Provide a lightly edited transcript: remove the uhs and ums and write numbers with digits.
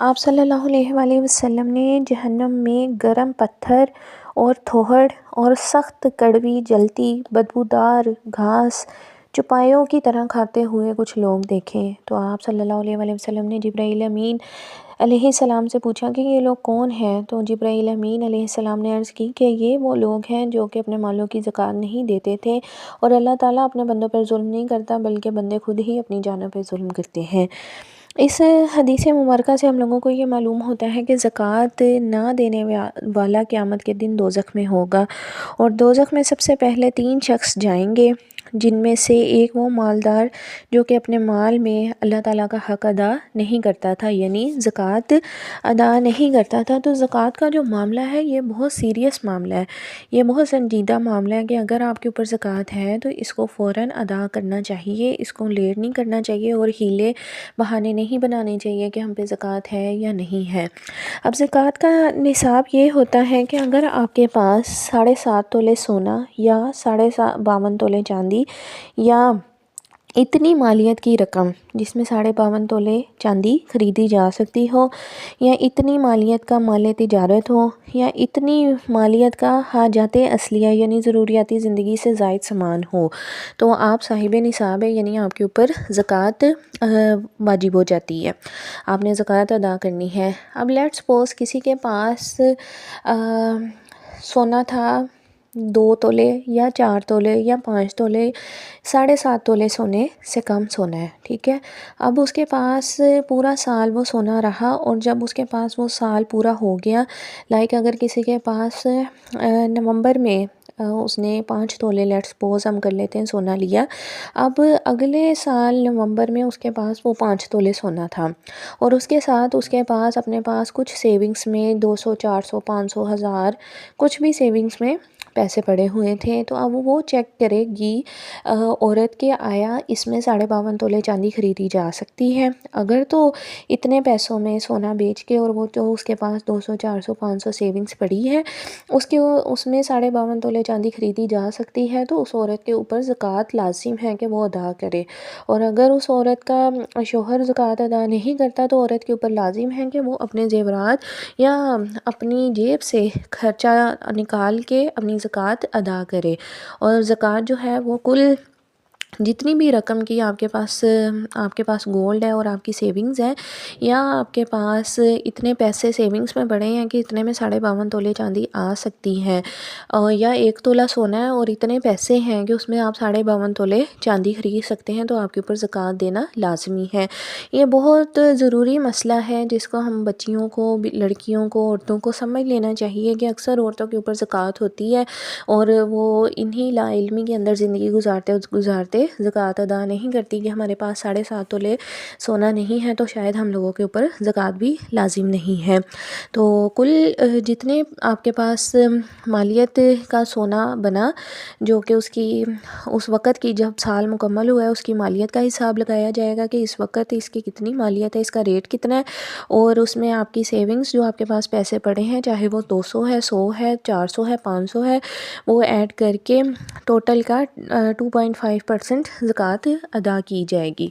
آپ صلی اللہ علیہ وآلہ وسلم نے جہنم میں گرم پتھر اور تھوہڑ اور سخت کڑوی جلتی بدبودار گھاس چوپایوں کی طرح کھاتے ہوئے کچھ لوگ دیکھے، تو آپ صلی اللہ علیہ وآلہ وسلم نے جبرائیل امین علیہ السلام سے پوچھا کہ یہ لوگ کون ہیں؟ تو جبرائیل امین علیہ السلام نے عرض کی کہ یہ وہ لوگ ہیں جو کہ اپنے مالوں کی زکوٰۃ نہیں دیتے تھے، اور اللہ تعالیٰ اپنے بندوں پر ظلم نہیں کرتا بلکہ بندے خود ہی اپنی جانوں پہ ظلم کرتے ہیں۔ اس حدیث مبارکہ سے ہم لوگوں کو یہ معلوم ہوتا ہے کہ زکوٰۃ نہ دینے والا قیامت کے دن دوزخ میں ہوگا، اور دوزخ میں سب سے پہلے 3 شخص جائیں گے، جن میں سے ایک وہ مالدار جو کہ اپنے مال میں اللہ تعالیٰ کا حق ادا نہیں کرتا تھا، یعنی زکوٰۃ ادا نہیں کرتا تھا۔ تو زکوٰۃ کا جو معاملہ ہے یہ بہت سیریس معاملہ ہے، یہ بہت سنجیدہ معاملہ ہے کہ اگر آپ کے اوپر زکوٰۃ ہے تو اس کو فوراً ادا کرنا چاہیے، اس کو لیٹ نہیں کرنا چاہیے، اور ہیلے بہانے نہیں بنانے چاہیے کہ ہم پہ زکوٰۃ ہے یا نہیں ہے۔ اب زکوٰۃ کا نصاب یہ ہوتا ہے کہ اگر آپ کے پاس 7.5 تولے سونا یا 52 تولے چاندی یا اتنی مالیت کی رقم جس میں 52 تولے چاندی خریدی جا سکتی ہو، یا اتنی مالیت کا مال تجارت ہو، یا اتنی مالیت کا حاجات اصلیہ یعنی ضروریاتی زندگی سے زائد سامان ہو، تو آپ صاحب نصاب ہے، یعنی آپ کے اوپر زکوٰۃ واجب ہو جاتی ہے، آپ نے زکوٰۃ ادا کرنی ہے۔ اب لیٹس سپوز کسی کے پاس سونا تھا 2 تولے یا 4 تولے یا 5 تولے، 7.5 تولے سونے سے کم سونا ہے، ٹھیک ہے۔ اب اس کے پاس پورا سال وہ سونا رہا، اور جب اس کے پاس وہ سال پورا ہو گیا، اگر کسی کے پاس نومبر میں اس نے 5 تولے لیٹس سپوز ہم کر لیتے ہیں سونا لیا، اب اگلے سال نومبر میں اس کے پاس وہ 5 تولے سونا تھا، اور اس کے ساتھ اس کے پاس اپنے پاس کچھ سیونگز میں 200 400 500 1000 کچھ بھی سیونگز میں پیسے پڑے ہوئے تھے، تو اب وہ چیک کرے گی عورت کہ آیا اس میں 52 تولے چاندی خریدی جا سکتی ہے۔ اگر تو اتنے پیسوں میں سونا بیچ کے، اور وہ جو اس کے پاس 200 400 500 سیونگز پڑی ہے اس میں 52 تولے چاندی خریدی جا سکتی ہے، تو اس عورت کے اوپر زکوٰۃ لازم ہے کہ وہ ادا کرے، اور اگر اس عورت کا شوہر زکوٰۃ ادا نہیں کرتا تو عورت کے اوپر لازم ہے کہ وہ اپنے زیورات یا اپنی جیب سے خرچہ نکال کے اپنی زکوٰۃ ادا کرے، اور زکوٰۃ جو ہے وہ کل جتنی بھی رقم کی آپ کے پاس گولڈ ہے اور آپ کی سیونگز ہے، یا آپ کے پاس اتنے پیسے سیونگز میں پڑے ہیں کہ اتنے میں 52 تولے چاندی آ سکتی ہے، یا 1 تولہ سونا ہے اور اتنے پیسے ہیں کہ اس میں آپ 52 تولے چاندی خرید سکتے ہیں، تو آپ کے اوپر زکوٰۃ دینا لازمی ہے۔ یہ بہت ضروری مسئلہ ہے جس کو ہم بچیوں کو، لڑکیوں کو، عورتوں کو سمجھ لینا چاہیے کہ اکثر عورتوں کے اوپر زکوٰۃ ہوتی ہے، اور وہ انہی لا علمی کے اندر زندگی گزارتے زکوٰۃ ادا نہیں کرتی کہ ہمارے پاس 7.5 تولے سونا نہیں ہے تو شاید ہم لوگوں کے اوپر زکوٰۃ بھی لازم نہیں ہے۔ تو کل جتنے آپ کے پاس مالیت کا سونا بنا، جو کہ اس وقت کی جب سال مکمل ہوا ہے اس کی مالیت کا حساب لگایا جائے گا کہ اس وقت اس کی کتنی مالیت ہے، اس کا ریٹ کتنا ہے، اور اس میں آپ کی سیونگز جو آپ کے پاس پیسے پڑے ہیں، چاہے وہ 200 ہے، 100 ہے، 400 ہے، 500 ہے، وہ ایڈ کر کے ٹوٹل کا 2.5% زکوٰۃ ادا کی جائے گی۔